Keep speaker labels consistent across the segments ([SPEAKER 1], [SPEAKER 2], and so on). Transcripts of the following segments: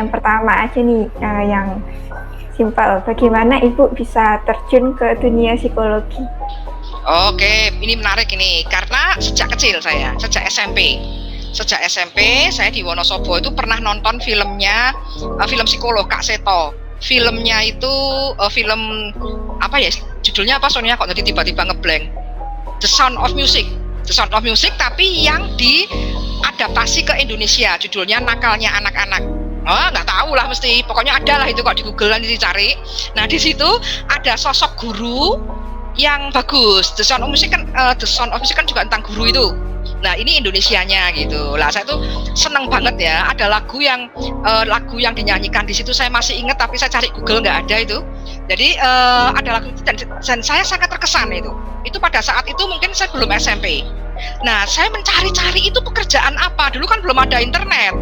[SPEAKER 1] yang pertama aja nih, yang simpel. Bagaimana Ibu bisa terjun ke dunia psikologi?
[SPEAKER 2] Oke, ini menarik ini karena sejak kecil saya, sejak SMP saya di Wonosobo itu pernah nonton filmnya, film psikolog Kak Seto. Filmnya itu film apa ya? Judulnya apa? Soalnya kok nanti tiba-tiba ngeblank. The Sound of Music. The Sound of Music tapi yang diadaptasi ke Indonesia. Judulnya Nakalnya Anak-anak. Oh, nggak tahu lah mesti. Pokoknya ada lah itu kok di Google nanti dicari. Nah di situ ada sosok guru yang bagus. The Sound of Music kan juga tentang guru itu. Nah ini Indonesianya gitu. Lah saya tuh seneng banget ya. Ada lagu yang dinyanyikan di situ saya masih ingat tapi saya cari Google nggak ada itu. Jadi ada lagu itu dan saya sangat terkesan itu. Itu pada saat itu mungkin saya belum SMP. Nah saya mencari-cari itu pekerjaan apa. Dulu kan belum ada internet.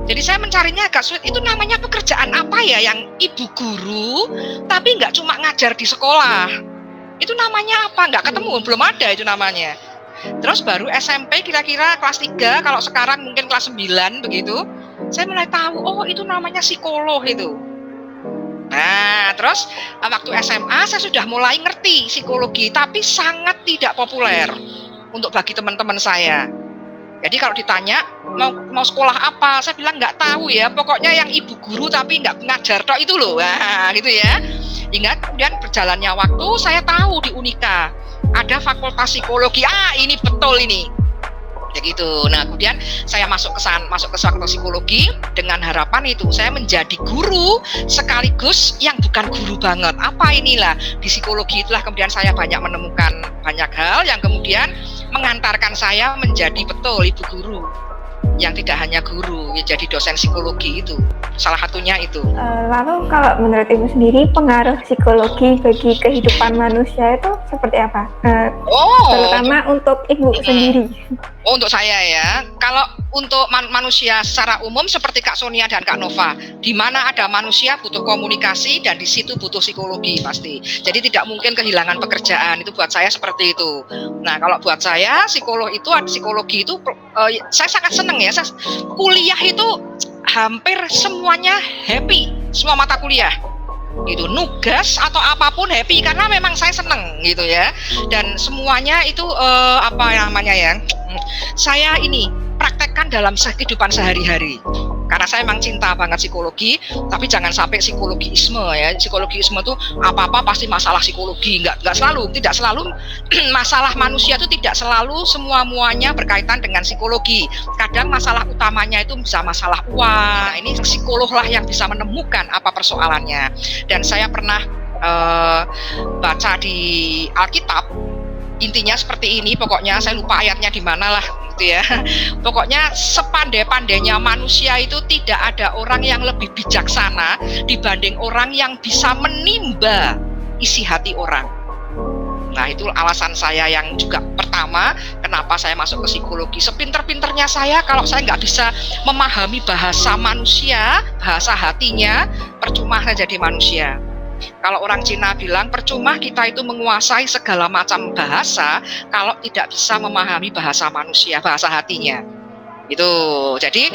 [SPEAKER 2] Jadi saya mencarinya agak sulit. Itu namanya pekerjaan apa ya yang ibu guru tapi nggak cuma ngajar di sekolah. Itu namanya apa? Nggak ketemu, belum ada itu namanya. Terus baru SMP kira-kira kelas 3, kalau sekarang mungkin kelas 9 begitu, saya mulai tahu, oh itu namanya psikolog itu. Nah, terus waktu SMA saya sudah mulai ngerti psikologi, tapi sangat tidak populer untuk bagi teman-teman saya. Jadi kalau ditanya mau sekolah apa, saya bilang nggak tahu ya. Pokoknya yang ibu guru tapi nggak ngajar tok itu loh. Nah, gitu ya. Hingga kemudian berjalannya waktu, saya tahu di Unika ada fakultas psikologi. Ini betul ini. Ya gitu. Nah, kemudian saya masuk ke fakultas psikologi dengan harapan itu saya menjadi guru sekaligus yang bukan guru banget. Apa inilah di psikologi itulah kemudian saya banyak menemukan banyak hal yang kemudian mengantarkan saya menjadi betul ibu guru yang tidak hanya guru, ya jadi dosen psikologi itu. Salah satunya itu.
[SPEAKER 1] Lalu kalau menurut Ibu sendiri pengaruh psikologi bagi kehidupan manusia itu seperti apa? Terutama untuk Ibu sendiri.
[SPEAKER 2] Untuk saya ya, kalau untuk manusia secara umum seperti Kak Sonia dan Kak Nova, di mana ada manusia butuh komunikasi dan di situ butuh psikologi pasti. Jadi tidak mungkin kehilangan pekerjaan, itu buat saya seperti itu. Nah kalau buat saya psikologi itu saya sangat senang ya. Saya kuliah itu hampir semuanya happy, semua mata kuliah. Gitu, nugas atau apapun happy karena memang saya seneng gitu ya, dan semuanya itu saya ini praktekkan dalam kehidupan sehari-hari karena saya memang cinta banget psikologi, tapi jangan sampai psikologisme ya. Psikologisme itu apa-apa pasti masalah psikologi, tidak selalu masalah manusia itu tidak selalu semuanya berkaitan dengan psikologi. Kadang masalah utamanya itu bisa masalah uang, ini psikolog lah yang bisa menemukan apa persoalannya. Dan saya pernah baca di Alkitab, intinya seperti ini, pokoknya saya lupa ayatnya di mana lah gitu ya. Pokoknya sepandai-pandainya manusia itu tidak ada orang yang lebih bijaksana dibanding orang yang bisa menimba isi hati orang. Nah itu alasan saya yang juga pertama kenapa saya masuk ke psikologi. Sepinter-pinternya saya, kalau saya nggak bisa memahami bahasa manusia, bahasa hatinya, percuma saya jadi manusia. Kalau orang Cina bilang percuma kita itu menguasai segala macam bahasa kalau tidak bisa memahami bahasa manusia, bahasa hatinya. Itu. Jadi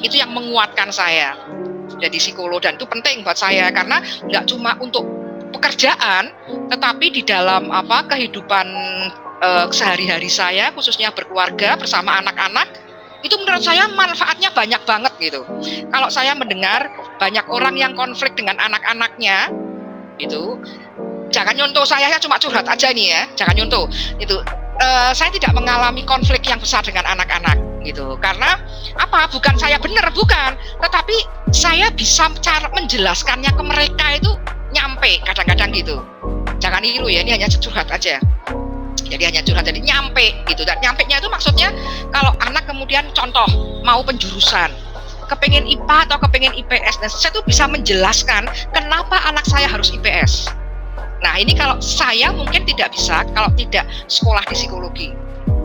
[SPEAKER 2] itu yang menguatkan saya jadi psikolog, dan itu penting buat saya karena nggak cuma untuk pekerjaan, tetapi di dalam kehidupan sehari-hari saya, khususnya berkeluarga bersama anak-anak, itu menurut saya manfaatnya banyak banget gitu. Kalau saya mendengar banyak orang yang konflik dengan anak-anaknya, itu jangan nyontoh saya cuma curhat aja nih ya, jangan nyontoh itu. Saya tidak mengalami konflik yang besar dengan anak-anak gitu, karena bukan saya benar, bukan, tetapi saya bisa cara menjelaskannya ke mereka itu nyampe kadang-kadang gitu. Jangan niru ya, ini hanya curhat aja. Jadi hanya curhat, jadi nyampe gitu. Dan nyampenya itu maksudnya kalau anak kemudian contoh mau penjurusan, kepengen IPA atau kepengen IPS, dan saya tuh bisa menjelaskan kenapa anak saya harus IPS. Nah ini kalau saya mungkin tidak bisa kalau tidak sekolah di psikologi.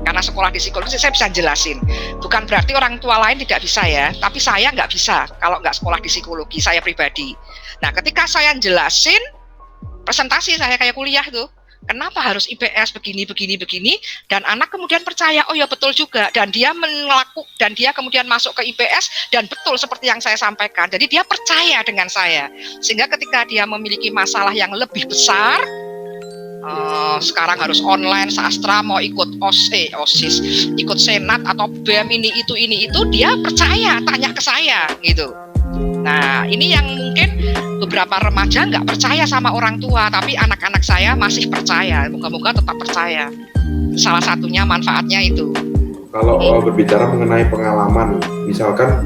[SPEAKER 2] Karena sekolah di psikologi saya bisa jelasin. Bukan berarti orang tua lain tidak bisa ya, tapi saya nggak bisa kalau nggak sekolah di psikologi, saya pribadi. Nah ketika saya jelasin, presentasi saya kayak kuliah tuh, kenapa harus IPS begini, dan anak kemudian percaya, oh ya betul juga, dan dia dan dia kemudian masuk ke IPS, dan betul seperti yang saya sampaikan, jadi dia percaya dengan saya, sehingga ketika dia memiliki masalah yang lebih besar, sekarang harus online, sastra, mau ikut OSIS, ikut senat atau BEM ini itu, dia percaya, tanya ke saya gitu. Nah, ini yang mungkin beberapa remaja nggak percaya sama orang tua, tapi anak-anak saya masih percaya. Moga-moga tetap percaya. Salah satunya manfaatnya itu.
[SPEAKER 3] Kalau berbicara mengenai pengalaman, misalkan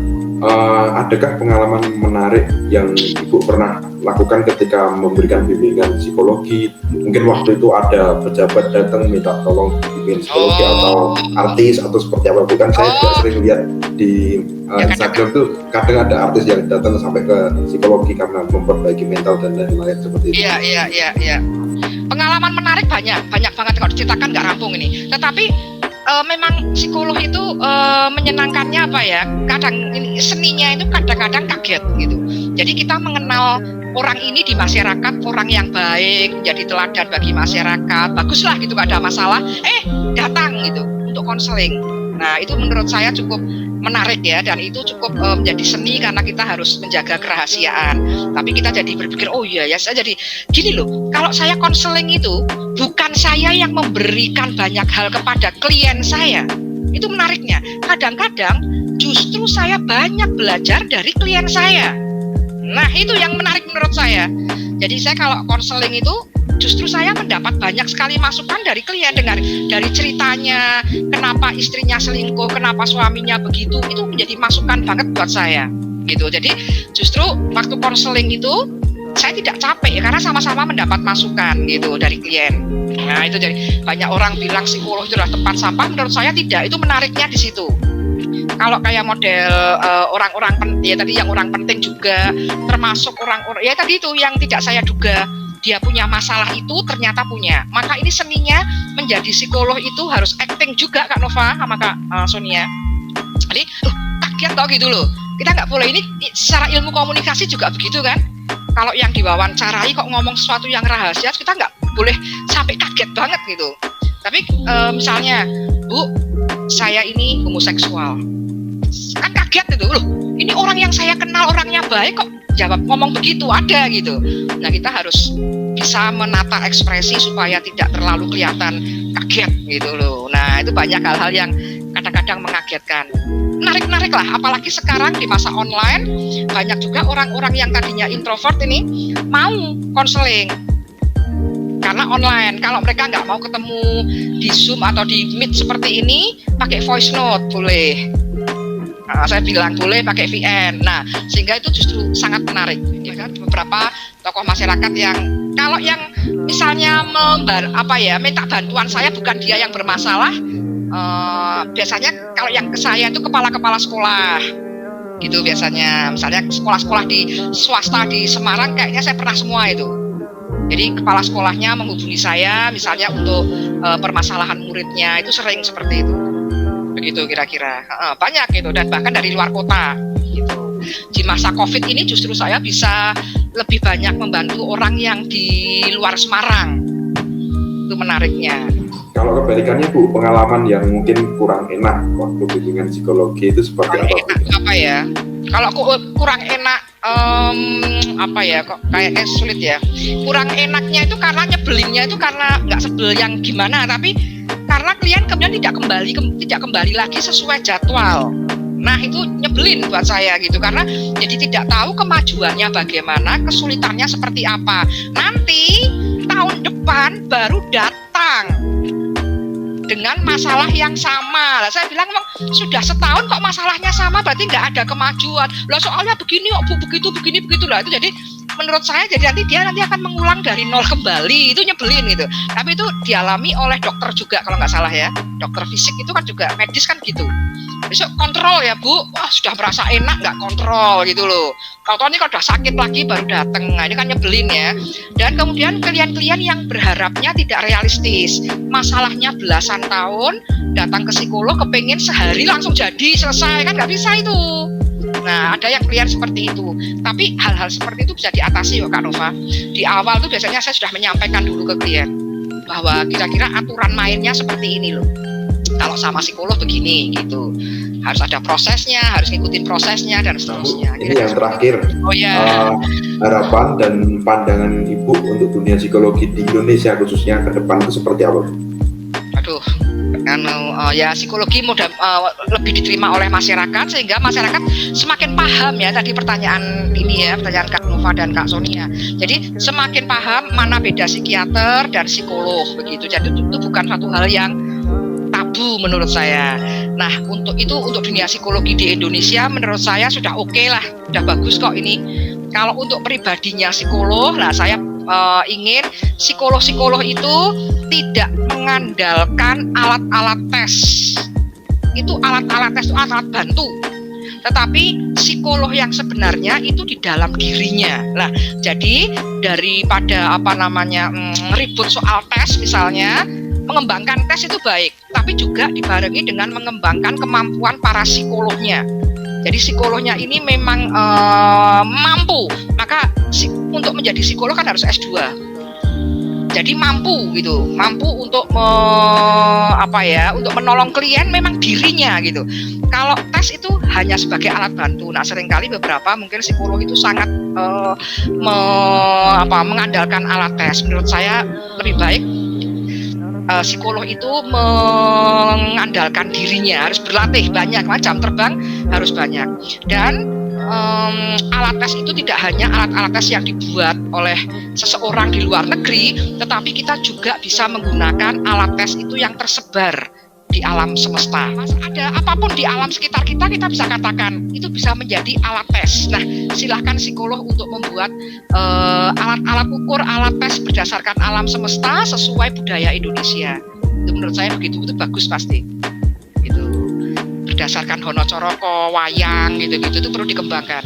[SPEAKER 3] adakah pengalaman menarik yang Ibu pernah lakukan ketika memberikan bimbingan psikologi? Mungkin waktu itu ada pejabat datang minta tolong bimbingan psikologi atau artis atau seperti apa? Bukan saya juga sering lihat di Instagram tuh kadang ada artis yang datang sampai ke psikologi karena memperbaiki mental dan lain-lain seperti itu.
[SPEAKER 2] Iya. Pengalaman menarik banyak banget kalau diceritakan nggak rampung ini. Tetapi memang psikolog itu menyenangkannya apa ya? Kadang ini seninya itu kadang-kadang kaget gitu. Jadi kita mengenal orang ini di masyarakat, orang yang baik, menjadi teladan bagi masyarakat, baguslah gitu, gak ada masalah. Datang gitu untuk konseling. Nah, itu menurut saya cukup menarik ya, dan itu cukup menjadi seni karena kita harus menjaga kerahasiaan. Tapi kita jadi berpikir, oh iya ya, saya jadi gini loh, kalau saya konseling itu bukan saya yang memberikan banyak hal kepada klien saya. Itu menariknya. Kadang-kadang justru saya banyak belajar dari klien saya. Nah, itu yang menarik menurut saya. Jadi saya kalau konseling itu justru saya mendapat banyak sekali masukan dari klien, dari ceritanya, kenapa istrinya selingkuh, kenapa suaminya begitu, itu menjadi masukan banget buat saya gitu. Jadi justru waktu konseling itu saya tidak capek ya, karena sama-sama mendapat masukan gitu dari klien. Nah, itu jadi banyak orang bilang psikolog itu adalah tempat sampah, menurut saya tidak. Itu menariknya di situ. Kalau kayak model orang-orang penting ya, tadi yang orang penting juga, termasuk orang-orang ya tadi itu yang tidak saya duga dia punya masalah itu ternyata punya. Maka ini seninya menjadi psikolog itu harus acting juga Kak Nova sama Kak Sonia. Jadi kaget tau gitu loh. Kita nggak boleh, ini secara ilmu komunikasi juga begitu kan. Kalau yang diwawancarai kok ngomong sesuatu yang rahasia, kita nggak boleh sampai kaget banget gitu. Tapi misalnya, Bu, saya ini homoseksual. Kan kaget itu loh. Ini orang yang saya kenal orangnya baik kok jawab ngomong begitu, ada gitu. Nah, kita harus bisa menata ekspresi supaya tidak terlalu kelihatan kaget gitu loh. Nah, itu banyak hal-hal yang kadang-kadang mengagetkan. Menarik lah, apalagi sekarang di masa online banyak juga orang-orang yang tadinya introvert ini mau konseling karena online. Kalau mereka nggak mau ketemu di Zoom atau di Meet seperti ini, pakai voice note boleh. Saya bilang boleh pakai VN. Nah, sehingga itu justru sangat menarik. Ya kan? Beberapa tokoh masyarakat yang kalau yang misalnya minta bantuan saya, bukan dia yang bermasalah. Biasanya kalau yang ke saya itu kepala-kepala sekolah gitu biasanya. Misalnya sekolah-sekolah di swasta di Semarang kayaknya saya pernah semua itu. Jadi kepala sekolahnya menghubungi saya misalnya untuk permasalahan muridnya, itu sering seperti itu. Begitu kira-kira. Banyak gitu, dan bahkan dari luar kota gitu. Di masa Covid ini justru saya bisa lebih banyak membantu orang yang di luar Semarang. Itu menariknya.
[SPEAKER 3] Kalau kebalikannya Bu, pengalaman yang mungkin kurang enak waktu bimbingan psikologi itu seperti apa?
[SPEAKER 2] Apa ya? Kalau kurang enak kok kayaknya sulit ya. Kurang enaknya itu karena nyebelinnya itu karena nggak sebel yang gimana, tapi karena klien kemudian tidak kembali lagi sesuai jadwal. Nah, itu nyebelin buat saya gitu, karena jadi tidak tahu kemajuannya bagaimana, kesulitannya seperti apa. Nanti tahun depan baru datang dengan masalah yang sama. Lah, saya bilang sudah setahun kok masalahnya sama, berarti nggak ada kemajuan. Lah, soalnya begini kok Bu, begitu lah. Itu jadi menurut saya jadi nanti akan mengulang dari nol kembali. Itu nyebelin gitu. Tapi itu dialami oleh dokter juga kalau nggak salah ya. Dokter fisik itu kan juga medis kan gitu. Besok kontrol ya Bu, wah sudah merasa enak nggak kontrol gitu loh. Kalau ini kalau udah sakit lagi baru datang, nah ini kan nyebelin ya. Dan kemudian klien-klien yang berharapnya tidak realistis, masalahnya belasan tahun, datang ke psikolog kepengen sehari langsung jadi selesai, kan nggak bisa itu. Nah, ada yang klien seperti itu. Tapi hal-hal seperti itu bisa diatasi kok Kak Nova. Di awal tuh biasanya saya sudah menyampaikan dulu ke klien. bahwa kira-kira aturan mainnya seperti ini loh. Kalau sama psikolog begini gitu, harus ada prosesnya, harus ngikutin prosesnya dan seterusnya.
[SPEAKER 3] Ini yang terakhir, harapan dan pandangan Ibu untuk dunia psikologi di Indonesia khususnya ke depan itu seperti apa?
[SPEAKER 2] Aduh, ya psikologi mudah lebih diterima oleh masyarakat sehingga masyarakat semakin paham ya tadi pertanyaan ini ya, pertanyaan Kak Nova dan Kak Sonia. Jadi semakin paham mana beda psikiater dan psikolog begitu. Jadi itu bukan satu hal yang tabu menurut saya. Nah, untuk dunia psikologi di Indonesia menurut saya sudah oke lah, sudah bagus kok ini. Kalau untuk pribadinya psikolog, nah saya ingin psikolog itu tidak mengandalkan alat-alat tes. Itu alat-alat tes itu alat bantu. Tetapi psikolog yang sebenarnya itu di dalam dirinya. Nah, jadi daripada ribut soal tes misalnya, mengembangkan tes itu baik, tapi juga dibarengi dengan mengembangkan kemampuan para psikolognya. Jadi psikolognya ini memang mampu, maka untuk menjadi psikolog kan harus S2. Jadi mampu gitu, mampu untuk untuk menolong klien memang dirinya gitu. Kalau tes itu hanya sebagai alat bantu. Nah, seringkali beberapa mungkin psikolog itu sangat mengandalkan alat tes. Menurut saya lebih baik psikolog itu mengandalkan dirinya, harus berlatih banyak, jam terbang harus banyak. Dan alat tes itu tidak hanya alat-alat tes yang dibuat oleh seseorang di luar negeri, tetapi kita juga bisa menggunakan alat tes itu yang tersebar di alam semesta. Ada apapun di alam sekitar kita bisa katakan itu bisa menjadi alat tes. Nah, silahkan psikolog untuk membuat alat-alat ukur, alat tes berdasarkan alam semesta sesuai budaya Indonesia. Itu menurut saya begitu, itu bagus pasti. Itu berdasarkan Hono Coroko, wayang gitu-gitu itu perlu dikembangkan.